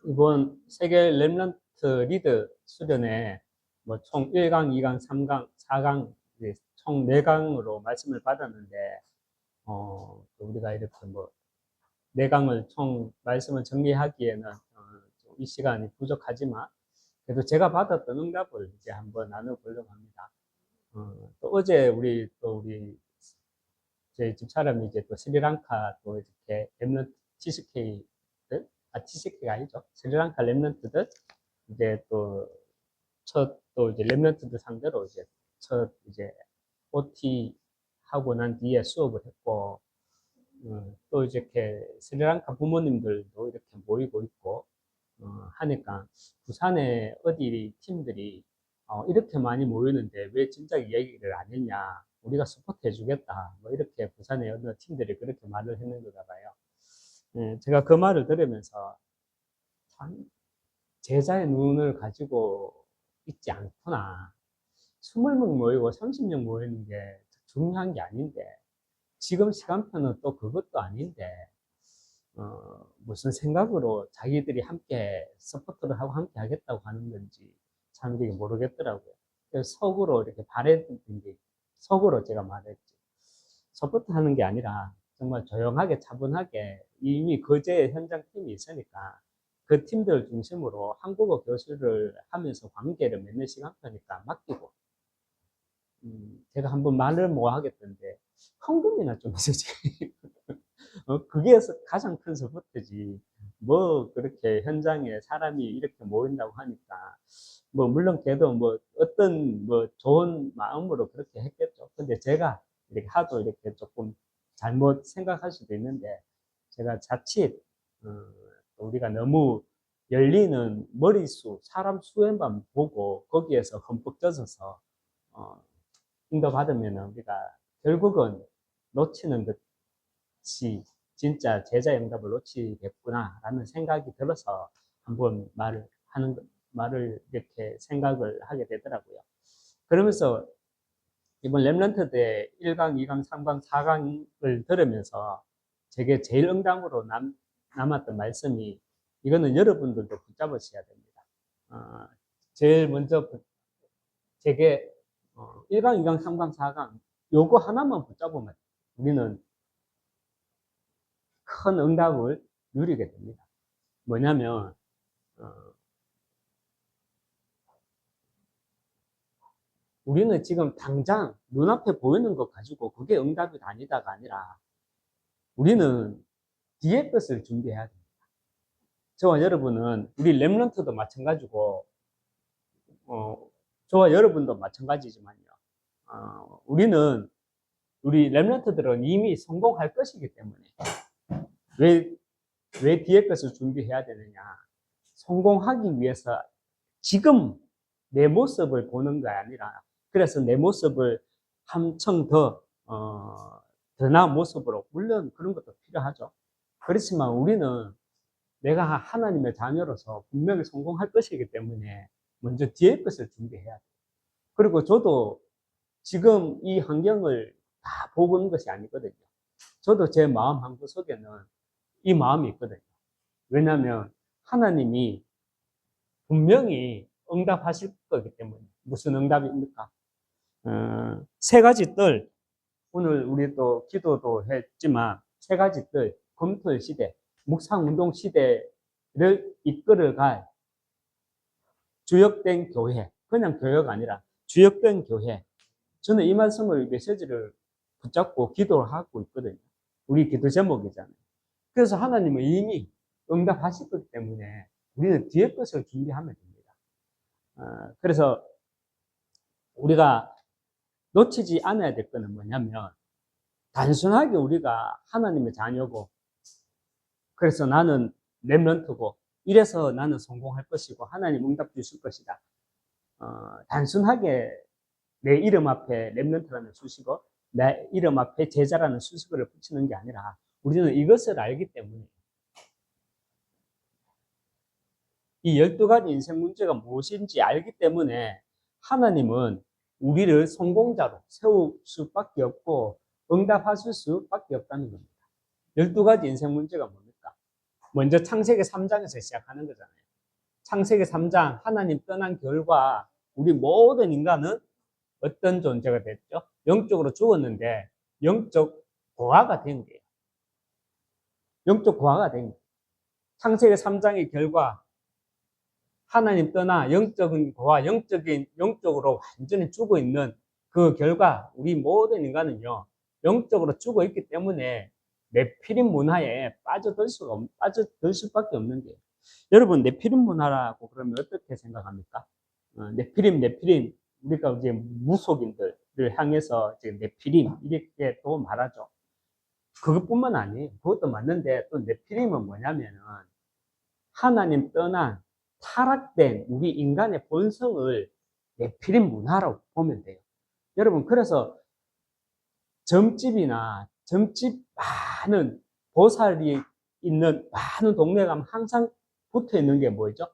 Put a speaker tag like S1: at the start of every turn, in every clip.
S1: 이번 세계 랩런트 리더 수련회 뭐 총 1강, 2강, 3강, 4강 총 4강으로 말씀을 받았는데 우리가 이렇게 뭐 4강을 총 말씀을 정리하기에는 이 시간이 부족하지만 그래도 제가 받았던 응답을 이제 한번 나눠보려고 합니다. 또 어제 우리 저희 집 사람이 이제 또 스리랑카 또 이렇게 랩런트 TCK들, TCK가 아니죠. 스리랑카 랩런트들 이제 또 이제 랩런트들 상대로 이제 이제 OT 하고 난 뒤에 수업을 했고, 또 이렇게 스리랑카 부모님들도 이렇게 모이고 있고, 하니까 부산에 어디 팀들이 이렇게 많이 모이는데 왜 진작 얘기를 안 했냐. 우리가 서포트 해주겠다. 뭐 이렇게 부산의 어느 팀들이 그렇게 말을 했는 거가 봐요. 제가 그 말을 들으면서 참 제자의 눈을 가지고 있지 않구나. 20명 모이고 30명 모이는 게 중요한 게 아닌데 지금 시간표는 또 그것도 아닌데 무슨 생각으로 자기들이 함께 서포트를 하고 함께 하겠다고 하는 건지 참 이게 모르겠더라고요. 그래서 속으로 이렇게 바랬던 게 속으로 제가 말했지. 서포트 하는 게 아니라 정말 조용하게 차분하게 이미 거제 현장 팀이 있으니까 그 팀들 중심으로 한국어 교수를 하면서 관계를 맺는 시간표니까 맡기고 제가 한번 말을 못 하겠던데 헌금이나 좀 해주지. 그게 가장 큰 서포트지. 뭐 그렇게 현장에 사람이 이렇게 모인다고 하니까 뭐 물론 걔도 뭐 어떤 뭐 좋은 마음으로 그렇게 했겠죠. 근데 제가 이렇게 하도 이렇게 조금 잘못 생각할 수도 있는데 제가 자칫 우리가 너무 열리는 머리수, 사람 수에만 보고 거기에서 흠뻑 젖어서 어, 응답받으면 우리가 결국은 놓치는 것이 진짜 제자 응답을 놓치겠구나라는 생각이 들어서 한번 말을 이렇게 생각을 하게 되더라고요. 그러면서 이번 랩런트 때 1강, 2강, 3강, 4강을 들으면서 제게 제일 응답으로 남았던 말씀이 이거는 여러분들도 붙잡으셔야 됩니다. 제일 먼저 제게 1강, 2강, 3강, 4강 요거 하나만 붙잡으면 우리는 큰 응답을 누리게 됩니다. 뭐냐면 우리는 지금 당장 눈앞에 보이는 것 가지고 그게 응답이 아니다가 아니라 우리는 뒤에 것을 준비해야 됩니다. 저와 여러분은 우리 랩런트도 마찬가지고 저와 여러분도 마찬가지지만요. 우리 랩런트들은 이미 성공할 것이기 때문에 왜 뒤에 것을 준비해야 되느냐? 성공하기 위해서 지금 내 모습을 보는 게 아니라 그래서 내 모습을 한층 더 나은 모습으로 물론 그런 것도 필요하죠. 그렇지만 우리는 내가 하나님의 자녀로서 분명히 성공할 것이기 때문에 먼저 뒤에 것을 준비해야 돼. 그리고 저도 지금 이 환경을 다 보고 있는 것이 아니거든요. 저도 제 마음 한구석에는 이 마음이 있거든요. 왜냐하면 하나님이 분명히 응답하실 거기 때문에. 무슨 응답입니까? 세 가지 뜰, 오늘 우리 또 기도도 했지만 세 가지 뜰, 검토 시대, 묵상운동 시대를 이끌어갈 주역된 교회, 그냥 교회가 아니라 주역된 교회. 저는 이 말씀을 메시지를 붙잡고 기도를 하고 있거든요. 우리 기도 제목이잖아요. 그래서 하나님은 이미 응답하실 거기 때문에 우리는 뒤에 것을 준비하면 됩니다. 그래서 우리가 놓치지 않아야 될 것은 뭐냐면 단순하게 우리가 하나님의 자녀고 그래서 나는 랩런트고 이래서 나는 성공할 것이고 하나님 응답 주실 것이다. 단순하게 내 이름 앞에 랩런트라는 수식어, 내 이름 앞에 제자라는 수식어를 붙이는 게 아니라 우리는 이것을 알기 때문에 이 12가지 인생 문제가 무엇인지 알기 때문에 하나님은 우리를 성공자로 세울 수밖에 없고 응답하실 수밖에 없다는 겁니다. 12가지 인생 문제가 뭡니까? 먼저 창세기 3장에서 시작하는 거잖아요. 창세기 3장 하나님 떠난 결과 우리 모든 인간은 어떤 존재가 됐죠? 영적으로 죽었는데 영적 고아가 된 거예요. 영적 고아가 된 거예요. 창세기 3장의 결과 하나님 떠나 영적인 고아, 영적으로 완전히 죽어 있는 그 결과 우리 모든 인간은요, 영적으로 죽어 있기 때문에 네피림 문화에 빠져들 수밖에 없는 거예요. 여러분, 네피림 문화라고 그러면 어떻게 생각합니까? 네피림, 우리가 이제 무속인들을 향해서 이제 네피림, 이렇게 또 말하죠. 그것뿐만 아니에요. 그것도 맞는데 또 네피림은 뭐냐면은 하나님 떠난 타락된 우리 인간의 본성을 네피림 문화라고 보면 돼요. 여러분, 그래서 점집 많은 보살이 있는 많은 동네 가면 항상 붙어 있는 게 뭐죠?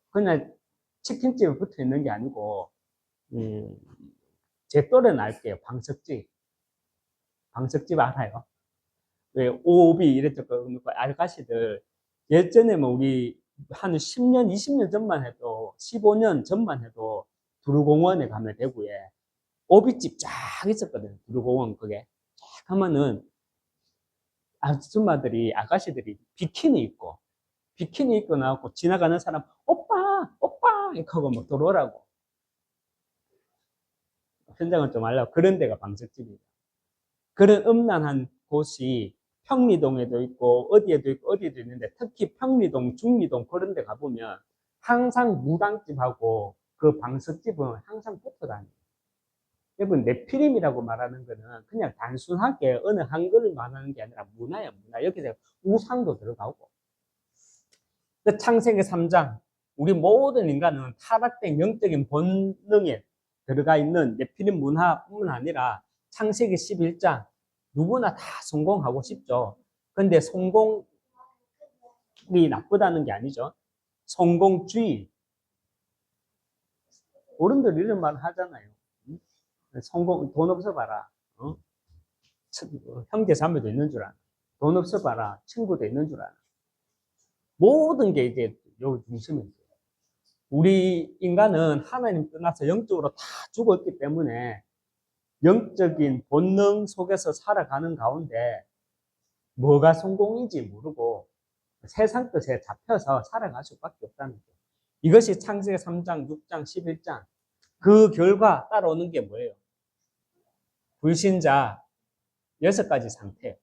S1: 그냥 치킨집에 붙어 있는 게 아니고, 제 또래는 알게요. 방석집 알아요? 왜 오비 이랬죠. 그 아가씨들. 예전에 뭐 우리 한 10년, 20년 전만 해도, 15년 전만 해도 두루공원에 가면 대구에 오비집 쫙 있었거든요. 두루공원 그게. 쫙 하면은 아줌마들이, 아가씨들이 비키니 입고 나왔고 지나가는 사람, 오빠! 이렇게 하고 막 들어오라고. 현장은 좀 알라고. 그런 데가 방석집이에요. 그런 음란한 곳이 평리동에도 있고 어디에도 있는데 특히 평리동, 중리동 그런 데 가보면 항상 무당집하고 그 방석집은 항상 붙어 다녀요. 여러분, 네피림이라고 말하는 거는 그냥 단순하게 어느 한글을 말하는 게 아니라 문화야, 문화. 여기서 우상도 들어가고. 그 창세기 3장, 우리 모든 인간은 타락된 영적인 본능에 들어가 있는 네피림 문화뿐만 아니라 창세기 11장, 누구나 다 성공하고 싶죠. 근데 성공이 나쁘다는 게 아니죠. 성공주의. 어른들 이런 말 하잖아요. 돈 없어 봐라. 형제 자매도 있는 줄 아나. 돈 없어 봐라. 친구도 있는 줄 아나. 모든 게 이제 여기 중심이죠. 우리 인간은 하나님 떠나서 영적으로 다 죽었기 때문에 영적인 본능 속에서 살아가는 가운데 뭐가 성공인지 모르고 세상 뜻에 잡혀서 살아갈 수밖에 없다는 거예요. 이것이 창세기 3장, 6장, 11장. 그 결과 따라오는 게 뭐예요? 불신자 6가지 상태예요.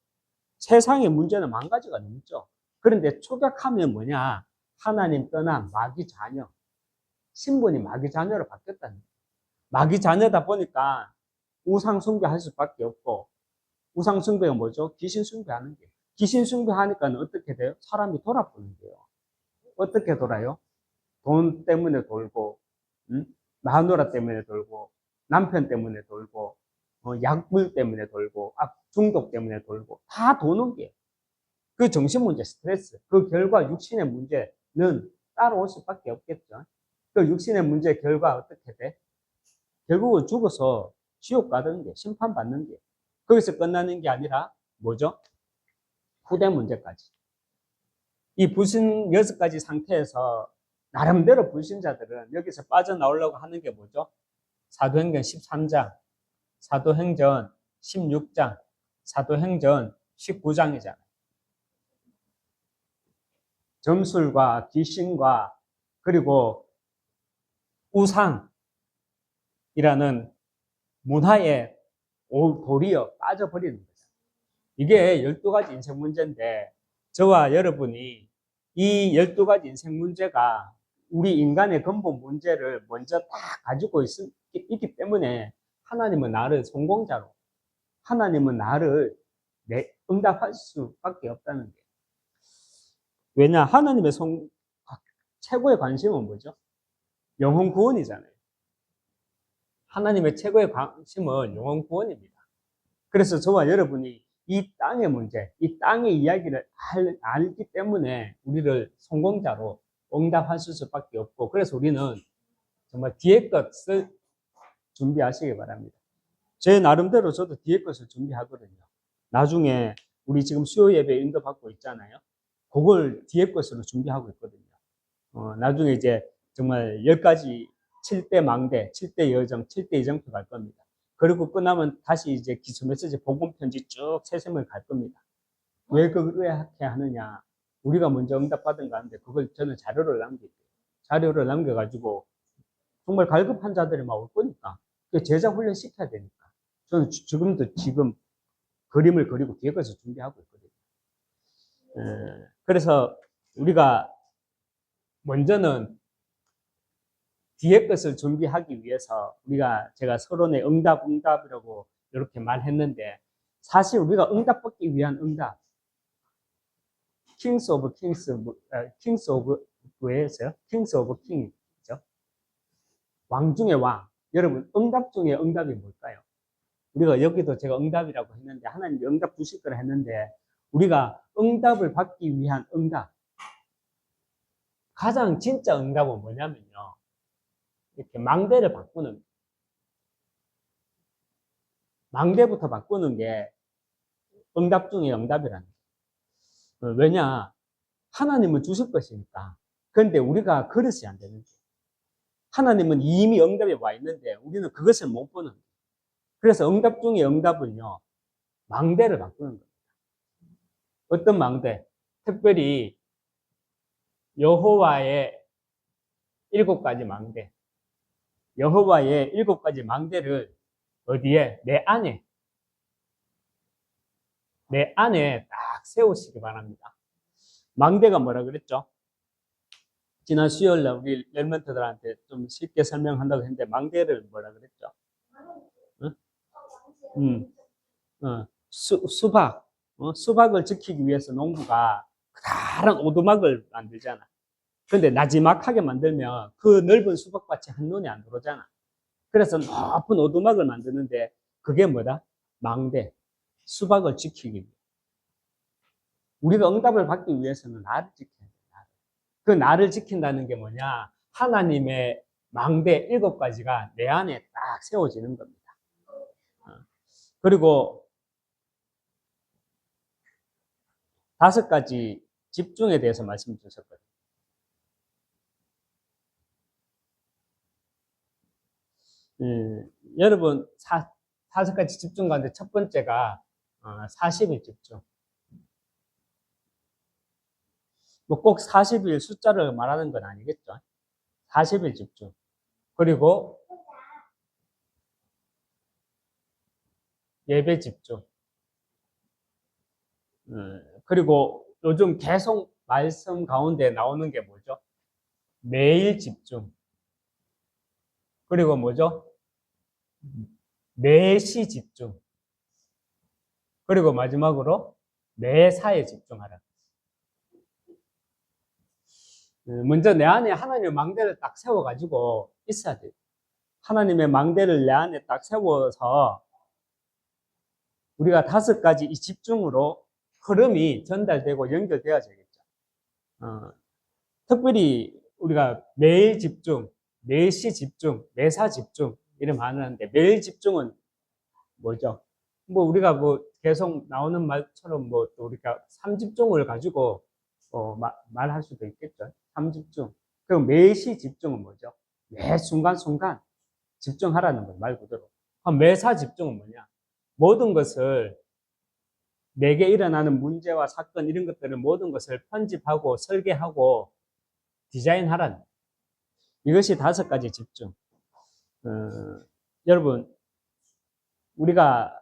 S1: 세상의 문제는 10,000가지가 넘죠. 그런데 초격하면 뭐냐? 하나님 떠난 마귀 자녀. 신분이 마귀 자녀로 바뀌었다는 거예요. 마귀 자녀다 보니까 우상 숭배할 수밖에 없고, 우상 숭배가 뭐죠? 귀신 숭배하는 게. 귀신 숭배하니까 어떻게 돼요? 사람이 돌아보는 거예요. 어떻게 돌아요? 돈 때문에 돌고, 마누라 때문에 돌고, 남편 때문에 돌고, 약물 때문에 돌고, 중독 때문에 돌고, 다 도는 게. 그 정신문제, 스트레스, 그 결과 육신의 문제는 따라올 수밖에 없겠죠. 그 육신의 문제의 결과 어떻게 돼? 결국은 죽어서 지옥 가는 게, 심판받는 게. 거기서 끝나는 게 아니라 뭐죠? 후대 문제까지. 이 불신 6가지 상태에서 나름대로 불신자들은 여기서 빠져나오려고 하는 게 뭐죠? 사도행전 13장, 사도행전 16장, 사도행전 19장이잖아요. 점술과 귀신과 그리고 우상이라는 문화에 도리어 빠져버리는 거죠. 이게 12가지 인생 문제인데 저와 여러분이 이 12가지 인생 문제가 우리 인간의 근본 문제를 먼저 다 가지고 있기 때문에 하나님은 나를 성공자로, 하나님은 나를 응답할 수밖에 없다는 게. 왜냐? 하나님의 최고의 관심은 뭐죠? 영혼 구원이잖아요. 하나님의 최고의 관심은 영혼 구원입니다. 그래서 저와 여러분이 이 땅의 문제, 이 땅의 이야기를 알기 때문에 우리를 성공자로 응답할 수밖에 없고, 그래서 우리는 정말 뒤에 것을 준비하시기 바랍니다. 제 나름대로 저도 뒤에 것을 준비하거든요. 나중에 우리 지금 수요 예배 인도받고 있잖아요. 그걸 뒤에 것으로 준비하고 있거든요. 나중에 이제 정말 10가지 7대 망대, 7대 여정, 7대 이정표 갈 겁니다. 그리고 끝나면 다시 이제 기초 메시지 복음 편지 쭉 세셈을 갈 겁니다. 왜 그렇게 하느냐? 우리가 먼저 응답받은 거 하는데 그걸 저는 자료를 남길게요. 자료를 남겨가지고 정말 갈급한 자들이 막 올 거니까 제자 훈련 시켜야 되니까 저는 지금 그림을 그리고 뒤에 것을 준비하고 있거든요. 그래서 우리가 먼저는 뒤에 것을 준비하기 위해서 제가 서론에 응답이라고 이렇게 말했는데 사실 우리가 응답받기 위한 응답 Kings of 뭐였어요? Kings of King이죠. 왕 중의 왕. 여러분 응답 중에 응답이 뭘까요? 우리가 여기도 제가 응답이라고 했는데 하나님이 응답 주실 거라 했는데 우리가 응답을 받기 위한 응답 가장 진짜 응답은 뭐냐면요. 이렇게 망대를 바꾸는 망대부터 바꾸는 게 응답 중에 응답이라는 거예요. 왜냐? 하나님은 주실 것이니까. 그런데 우리가 그릇이 안 되는 거예요. 하나님은 이미 응답이 와 있는데 우리는 그것을 못 보는 거예요. 그래서 응답 중에 응답은요. 망대를 바꾸는 겁니다. 어떤 망대? 특별히 여호와의 7가지 망대. 여호와의 7가지 망대를 어디에? 내 안에 딱 세우시기 바랍니다. 망대가 뭐라 그랬죠? 지난 수요일날 우리 랩런트들한테 좀 쉽게 설명한다고 했는데 망대를 뭐라 그랬죠? 응? 수박. 수박을 지키기 위해서 농부가 다른 오두막을 만들잖아. 근데 나지막하게 만들면 그 넓은 수박밭이 한눈에 안 들어오잖아. 그래서 높은 오두막을 만드는데 그게 뭐다? 망대. 수박을 지키기 위해. 우리가 응답을 받기 위해서는 나를 지켜야 돼. 그 나를 지킨다는 게 뭐냐? 하나님의 망대 7가지가 내 안에 딱 세워지는 겁니다. 그리고 5가지 집중에 대해서 말씀 주셨거든요. 여러분 5가지 집중 가운데 첫 번째가 40일 집중. 뭐 꼭 40일 숫자를 말하는 건 아니겠죠. 40일 집중. 그리고 예배 집중. 그리고 요즘 계속 말씀 가운데 나오는 게 뭐죠? 매일 집중. 그리고 뭐죠? 매시 집중. 그리고 마지막으로 매사에 집중하라. 먼저 내 안에 하나님의 망대를 딱 세워가지고 있어야 돼요. 하나님의 망대를 내 안에 딱 세워서 우리가 5가지 이 집중으로 흐름이 전달되고 연결되어져야겠죠. 특별히 우리가 매일 집중, 매시 집중, 매사 집중 이런 말을 하는데 매일 집중은 뭐죠? 뭐 우리가 뭐 계속 나오는 말처럼 뭐 또 우리가 3집중을 가지고 말할 수도 있겠죠. 3집중. 그럼 매시 집중은 뭐죠? 매 순간순간 집중하라는 거예요. 말 그대로. 그럼 매사 집중은 뭐냐? 모든 것을 내게 일어나는 문제와 사건 이런 것들을 모든 것을 편집하고 설계하고 디자인하라는 거예요. 이것이 5가지 집중. 여러분 우리가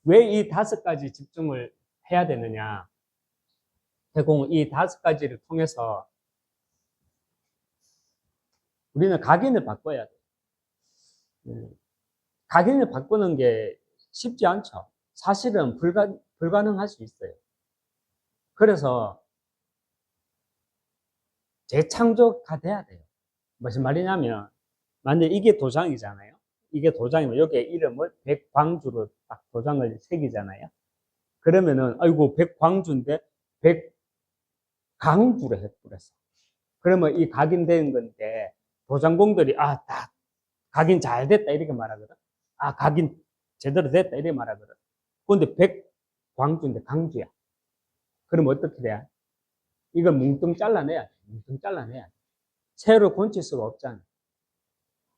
S1: 왜 이 5가지 집중을 해야 되느냐? 대공 이 5가지를 통해서 우리는 각인을 바꿔야 돼요. 각인을 바꾸는 게 쉽지 않죠. 사실은 불가능할 수 있어요. 그래서 재창조가 돼야 돼요. 무슨 말이냐면 만약 이게 도장이잖아요. 이게 도장이면 여기에 이름을 백광주로 딱 도장을 새기잖아요. 그러면은 아이고 백광주인데 백강주로 해버렸어. 그러면 이 각인된 건데 도장공들이 딱 각인 잘 됐다 이렇게 말하거든. 각인 제대로 됐다 이렇게 말하거든. 그런데 광주인데 강주야. 그럼 어떻게 돼? 이걸 뭉뚱 잘라내야 돼. 뭉뚱 잘라내야 돼. 새로 고칠 수가 없잖아.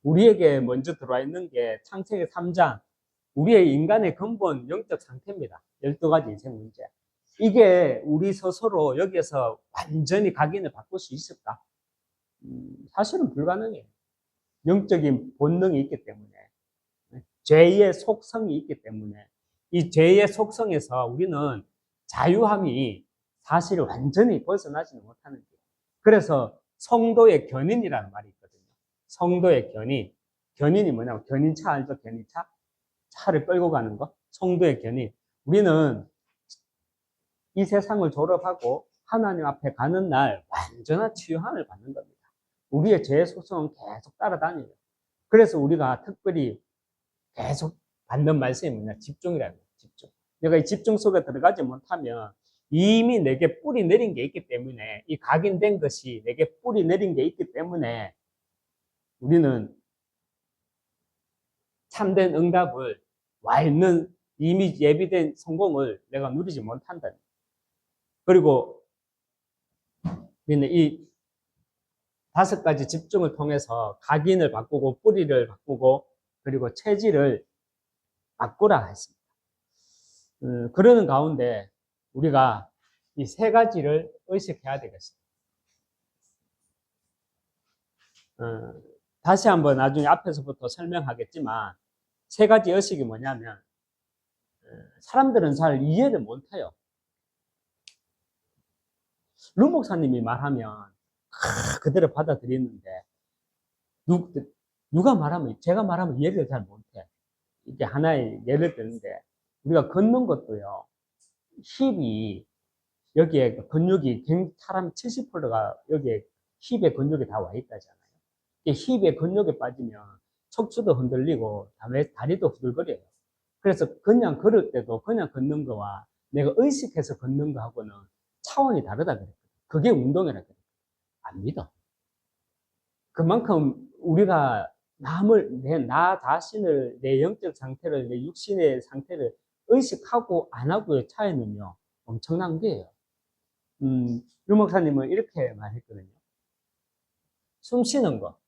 S1: 우리에게 먼저 들어와 있는 게 창세기 3장, 우리의 인간의 근본 영적 상태입니다. 12가지 인생 문제. 이게 우리 스스로 여기에서 완전히 각인을 바꿀 수 있을까? 사실은 불가능해요. 영적인 본능이 있기 때문에, 죄의 속성이 있기 때문에, 이 죄의 속성에서 우리는 자유함이 사실 완전히 벗어나지는 못하는 거예요. 그래서 성도의 견인이라는 말이 있거든요. 성도의 견인. 견인이 뭐냐면, 견인차 알죠? 견인차? 차를 끌고 가는 거. 성도의 견인. 우리는 이 세상을 졸업하고 하나님 앞에 가는 날 완전한 치유함을 받는 겁니다. 우리의 죄의 속성은 계속 따라다녀요. 그래서 우리가 특별히 계속 받는 말씀이 뭐냐? 집중이라는 거예요. 집중. 내가 이 집중 속에 들어가지 못하면 이미 내게 뿌리 내린 게 있기 때문에, 이 각인된 것이 내게 뿌리 내린 게 있기 때문에 우리는 참된 응답을, 와 있는 이미 예비된 성공을 내가 누리지 못한다. 그리고 우리는 이 5가지 집중을 통해서 각인을 바꾸고 뿌리를 바꾸고 그리고 체질을 바꾸라 했습니다. 그러는 가운데 우리가 이 3가지를 의식해야 되겠습니다. 다시 한번 나중에 앞에서부터 설명하겠지만 3가지 의식이 뭐냐면, 사람들은 잘 이해를 못해요. 루 목사님이 말하면 그대로 받아들이는데 누가 말하면, 제가 말하면 이해를 잘 못해. 이게 하나의 예를 드는데, 우리가 걷는 것도요, 힙이, 여기에 근육이, 사람 70%가 여기에 힙에 근육이 다 와 있다잖아요. 이 힙에 근육이 빠지면 척추도 흔들리고 다리도 후들거려요. 그래서 그냥 걸을 때도 그냥 걷는 거와 내가 의식해서 걷는 거하고는 차원이 다르다 그랬거든요. 그게 운동이라 그랬거든요. 안 믿어. 그만큼 우리가 나 자신을, 내 영적 상태를, 내 육신의 상태를 의식하고 안 하고의 차이는요, 엄청난 게예요. 유 목사님은 이렇게 말했거든요. 숨 쉬는 거.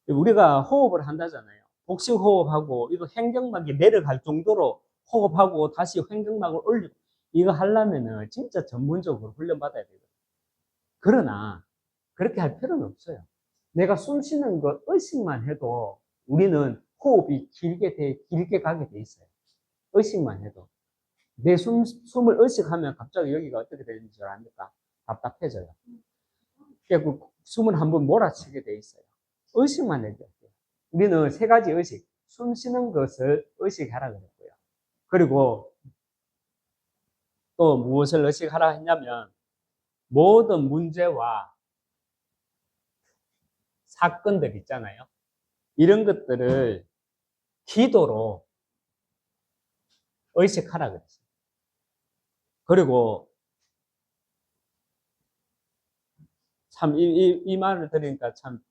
S1: 우리가 호흡을 한다잖아요. 복식 호흡하고, 이거 횡격막이 내려갈 정도로 호흡하고, 다시 횡격막을 올리고, 이거 하려면은 진짜 전문적으로 훈련받아야 되거든요. 그러나, 그렇게 할 필요는 없어요. 내가 숨 쉬는 거 의식만 해도 우리는 호흡이 길게 가게 돼 있어요. 의식만 해도. 내 숨을 의식하면 갑자기 여기가 어떻게 되는지 줄 압니까? 답답해져요. 그래서 숨을 한번 몰아치게 돼 있어요. 의식만 해도 돼요. 우리는 3가지 의식, 숨 쉬는 것을 의식하라 그랬고요. 그리고 또 무엇을 의식하라 했냐면, 모든 문제와 사건들 있잖아요. 이런 것들을 기도로 의식하라 그랬어요. 그리고 참 이 말을 들으니까 참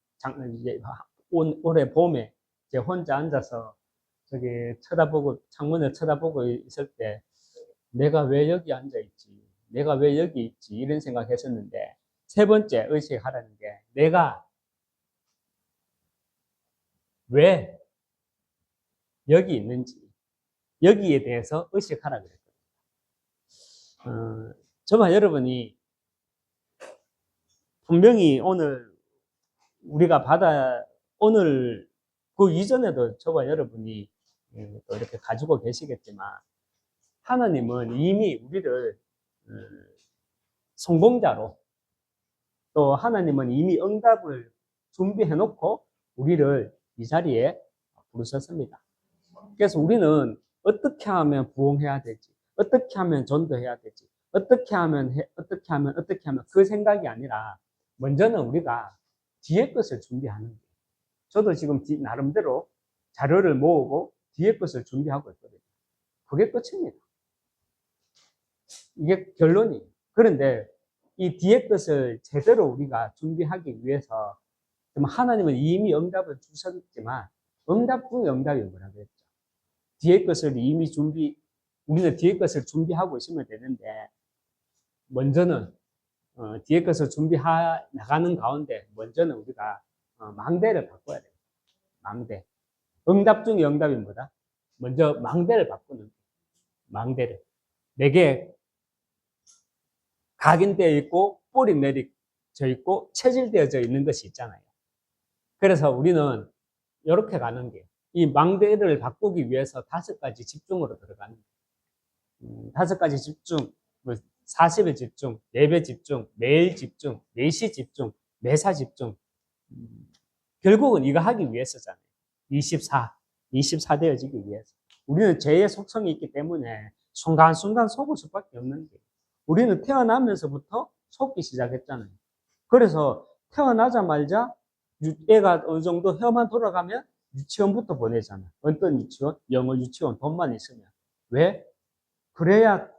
S1: 이제 올해 봄에 이제 혼자 앉아서 저기 창문을 쳐다보고 있을 때, 내가 왜 여기 앉아 있지? 내가 왜 여기 있지? 이런 생각했었는데, 3번째 의식하라는 게, 내가 왜 여기 있는지, 여기에 대해서 의식하라 그랬거든요. 저와 여러분이 분명히 오늘 우리가 오늘 그 이전에도 저와 여러분이 또 이렇게 가지고 계시겠지만, 하나님은 이미 우리를 성공자로, 또 하나님은 이미 응답을 준비해 놓고 우리를 이 자리에 부르셨습니다. 그래서 우리는 어떻게 하면 부흥해야 되지? 어떻게 하면 전도해야 되지? 어떻게 하면 그 생각이 아니라, 먼저는 우리가 뒤에 것을 준비하는 거예요. 저도 지금 나름대로 자료를 모으고 뒤에 것을 준비하고 있거든요. 그게 끝입니다. 이게 결론이에요. 그런데 이 뒤에 것을 제대로 우리가 준비하기 위해서, 하나님은 이미 응답을 주셨지만, 응답 중에 응답이 뭐라고 했죠? 뒤에 것을 이미 우리는 뒤에 것을 준비하고 있으면 되는데, 먼저는, 뒤에 것을 나가는 가운데, 먼저는 우리가, 망대를 바꿔야 돼요. 망대. 응답 중에 응답이 뭐다? 먼저 망대를 바꾸는 거예요. 망대를. 내게 각인되어 있고, 뿌리 내리져 있고, 체질되어져 있는 것이 있잖아요. 그래서 우리는 이렇게 가는 게, 이 망대를 바꾸기 위해서 5가지 집중으로 들어가는 거예요. 5가지 집중, 40의 집중, 예배 집중, 매일 집중, 매시 집중, 매사 집중. 결국은 이거 하기 위해서잖아요. 24 되어지기 위해서. 우리는 죄의 속성이 있기 때문에 순간순간 속을 수밖에 없는 거예요. 우리는 태어나면서부터 속기 시작했잖아요. 그래서 태어나자마자 애가 어느 정도 혀만 돌아가면 유치원부터 보내잖아. 어떤 유치원? 영어 유치원, 돈만 있으면. 왜? 그래야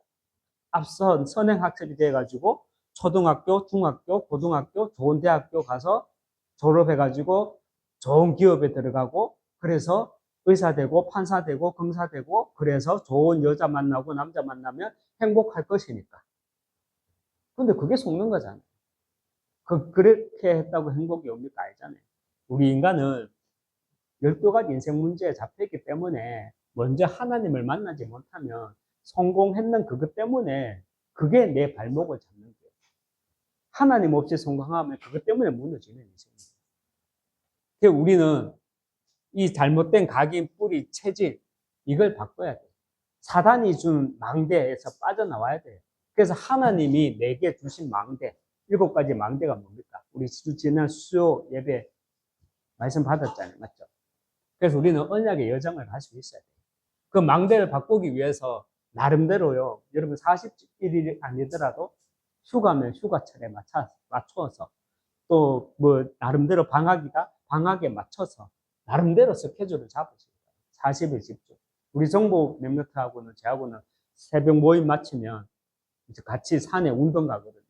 S1: 앞선 선행학습이 돼가지고 초등학교, 중학교, 고등학교, 좋은 대학교 가서 졸업해가지고 좋은 기업에 들어가고, 그래서 의사 되고 판사 되고 검사 되고, 그래서 좋은 여자 만나고 남자 만나면 행복할 것이니까. 근데 그게 속는 거잖아요. 그렇게 했다고 행복이 옵니까? 아니잖아요. 우리 인간은 12가지 인생 문제에 잡혀있기 때문에 먼저 하나님을 만나지 못하면 성공했는 그것 때문에 그게 내 발목을 잡는 거예요. 하나님 없이 성공하면 그것 때문에 무너지는 인생입니다. 그래서 우리는 이 잘못된 각인, 뿌리, 체질, 이걸 바꿔야 돼요. 사단이 준 망대에서 빠져나와야 돼요. 그래서 하나님이 내게 주신 망대, 7가지 망대가 뭡니까? 우리 지난 수요 예배 말씀 받았잖아요. 맞죠? 그래서 우리는 언약의 여정을 갈 수 있어야 돼요. 그 망대를 바꾸기 위해서 나름대로요. 여러분 41일이 아니더라도 휴가면 휴가철에 맞춰서 또 뭐 나름대로 방학이다? 방학에 맞춰서 나름대로 스케줄을 잡으시고 40일 집중. 우리 정보 멤버하고는 저하고는 새벽 모임 마치면 이제 같이 산에 운동 가거든요.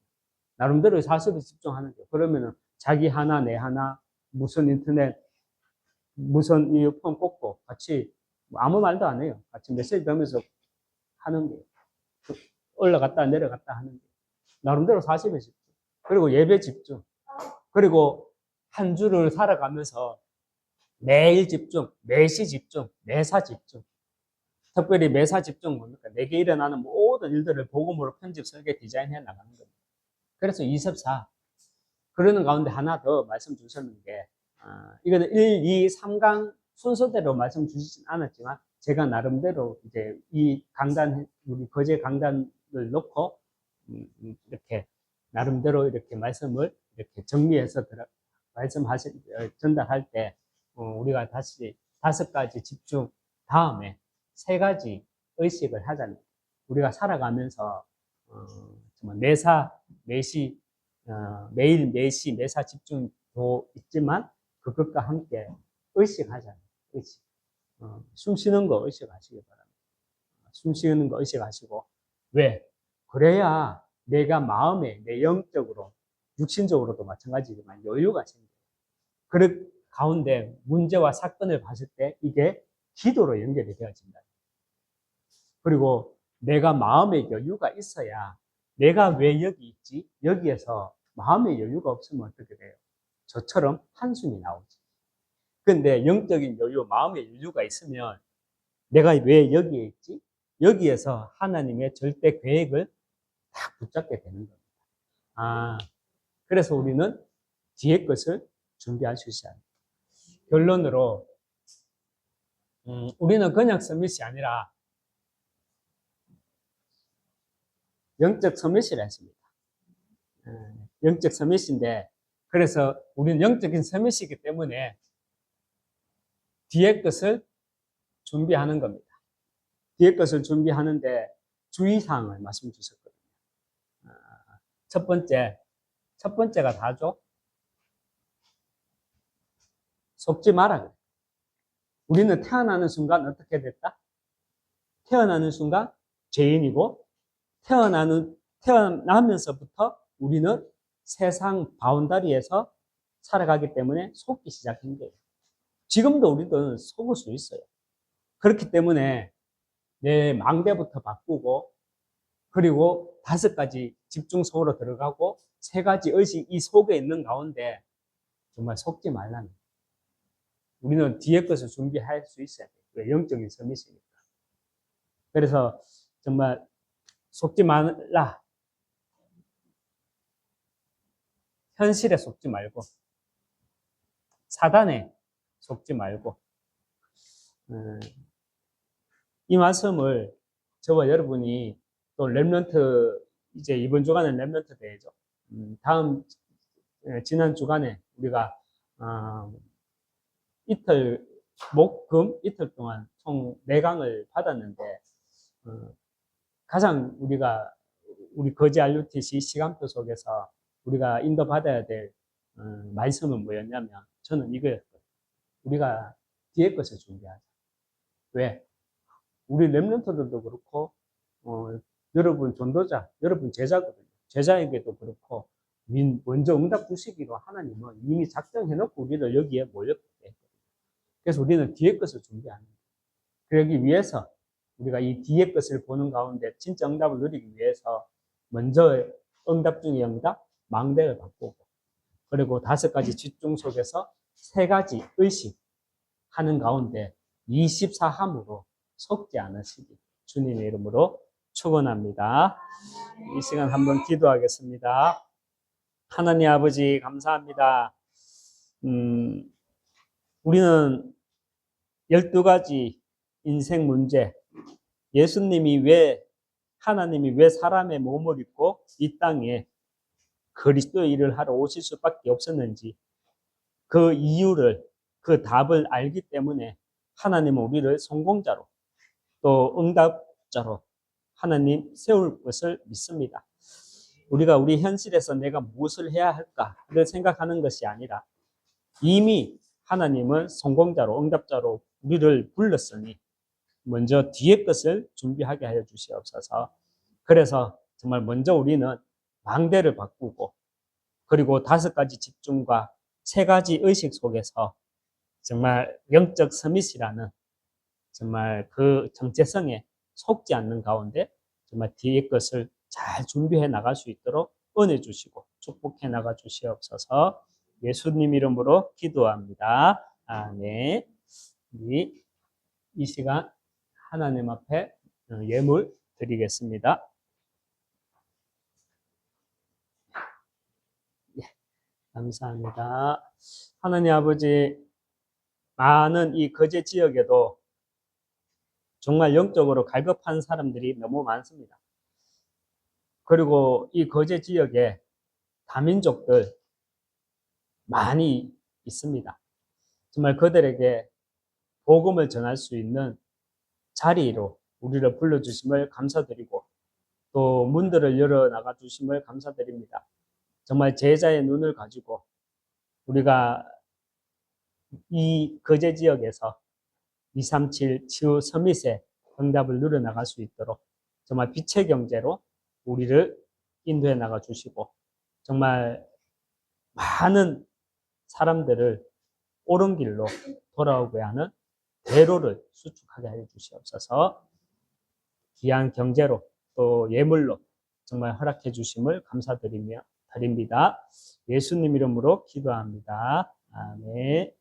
S1: 나름대로 40일 집중하는 거예요. 그러면은 자기 하나, 내 하나, 무슨 인터넷, 무슨 이어폰 꽂고 같이 아무 말도 안 해요. 같이 메시지 넣으면서 하는 거예요. 올라갔다 내려갔다 하는 거예요. 나름대로 40일 집중. 그리고 예배 집중. 그리고 한 주를 살아가면서 매일 집중, 매시 집중, 매사 집중. 특별히 매사 집중 뭡니까? 내게 일어나는 모든 일들을 복음으로 편집, 설계, 디자인해 나가는 겁니다. 그래서 24. 그러는 가운데 하나 더 말씀 주셨는 게, 이거는 1, 2, 3강 순서대로 말씀 주시진 않았지만, 제가 나름대로 이제 이 강단, 우리 거제 강단을 놓고, 이렇게 나름대로 이렇게 말씀을 이렇게 정리해서 전달할 때, 우리가 다시 5가지 집중 다음에 3가지 의식을 하자는 거예요. 우리가 살아가면서, 정말 매사, 매시, 매일, 매시, 매사 집중도 있지만 그것과 함께 의식하잖아요. 의식. 숨 쉬는 거 의식하시기 바랍니다. 숨 쉬는 거 의식하시고. 왜? 그래야 내가 마음에, 내 영적으로, 육신적으로도 마찬가지지만 여유가 생겨요. 그 가운데 문제와 사건을 봤을 때 이게 기도로 연결이 되어진다. 그리고 내가 마음의 여유가 있어야 내가 왜 여기 있지? 여기에서 마음의 여유가 없으면 어떻게 돼요? 저처럼 한숨이 나오지. 근데 영적인 여유, 마음의 여유가 있으면 내가 왜 여기에 있지? 여기에서 하나님의 절대 계획을 딱 붙잡게 되는 겁니다. 그래서 우리는 뒤에 것을 준비할 수 있어야 합니다. 결론으로 우리는 그냥 서밋이 아니라 영적 서밋이라 했습니다. 영적 서밋인데, 그래서 우리는 영적인 서밋이기 때문에 뒤에 것을 준비하는 겁니다. 뒤에 것을 준비하는데 주의사항을 말씀 주셨거든요. 첫 번째가 다죠. 속지 마라 그래. 우리는 태어나는 순간 어떻게 됐다? 태어나는 순간 죄인이고, 태어나면서부터 우리는 세상 바운다리에서 살아가기 때문에 속기 시작한 거예요. 지금도 우리도 속을 수 있어요. 그렇기 때문에 내 망대부터 바꾸고, 그리고 5가지 집중 속으로 들어가고 3가지 의식 이 속에 있는 가운데 정말 속지 말라는 거예요. 우리는 뒤에 것을 준비할 수 있어야 돼요. 왜? 영적인 섬이시니까. 그래서 정말 속지 말라. 현실에 속지 말고, 사단에 속지 말고, 이 말씀을 저와 여러분이 또 렘넌트, 이제 이번 주간은 렘넌트 대회죠. 지난 주간에 우리가, 이틀, 목, 금, 이틀 동안 총 4강을 받았는데, 가장 우리 거지 RUTC 시간표 속에서 우리가 인도받아야 될 말씀은 뭐였냐면, 저는 이거였거든요. 우리가 뒤에 것을 준비하자. 왜? 우리 렘넌트들도 그렇고, 여러분 전도자, 여러분 제자거든요. 제자에게도 그렇고, 먼저 응답 주시기로 하나님은 이미 작정해놓고 우리를 여기에 몰렸거든요. 그래서 우리는 뒤에 것을 준비하는 거예요. 그러기 위해서 우리가 이 뒤에 것을 보는 가운데 진짜 응답을 누리기 위해서 먼저 응답 중에 응답, 망대를 바꾸고, 그리고 5가지 집중 속에서 3가지 의식 하는 가운데 24함으로 속지 않으시기 주님의 이름으로 축원합니다. 이 시간 한번 기도하겠습니다. 하나님 아버지 감사합니다. 우리는 12가지 인생 문제, 하나님이 왜 사람의 몸을 입고 이 땅에 그리스도의 일을 하러 오실 수밖에 없었는지, 그 이유를, 그 답을 알기 때문에 하나님은 우리를 성공자로, 또 응답자로 하나님 세울 것을 믿습니다. 우리가 우리 현실에서 내가 무엇을 해야 할까를 생각하는 것이 아니라, 이미 하나님은 성공자로, 응답자로 우리를 불렀으니 먼저 뒤에 것을 준비하게 하여 주시옵소서. 그래서 정말 먼저 우리는 망대를 바꾸고, 그리고 5가지 집중과 3가지 의식 속에서 정말 영적 서밋이라는 정말 그 정체성에 속지 않는 가운데 정말 뒤에 것을 잘 준비해 나갈 수 있도록 은혜 주시고 축복해 나가 주시옵소서. 예수님 이름으로 기도합니다. 아멘. 이 시간 하나님 앞에 예물 드리겠습니다. 감사합니다. 하나님 아버지, 많은 이 거제 지역에도 정말 영적으로 갈급한 사람들이 너무 많습니다. 그리고 이 거제 지역에 다민족들 많이 있습니다. 정말 그들에게 복음을 전할 수 있는 자리로 우리를 불러주심을 감사드리고, 또 문들을 열어나가 주심을 감사드립니다. 정말 제자의 눈을 가지고 우리가 이 거제 지역에서 237 치유 서밋의 응답을 누려나갈 수 있도록 정말 빛의 경제로 우리를 인도해 나가 주시고, 정말 많은 사람들을 옳은 길로 돌아오게 하는 대로를 수축하게 해 주시옵소서. 귀한 경제로 또 예물로 정말 허락해 주심을 감사드립니다. 예수님 이름으로 기도합니다. 아멘.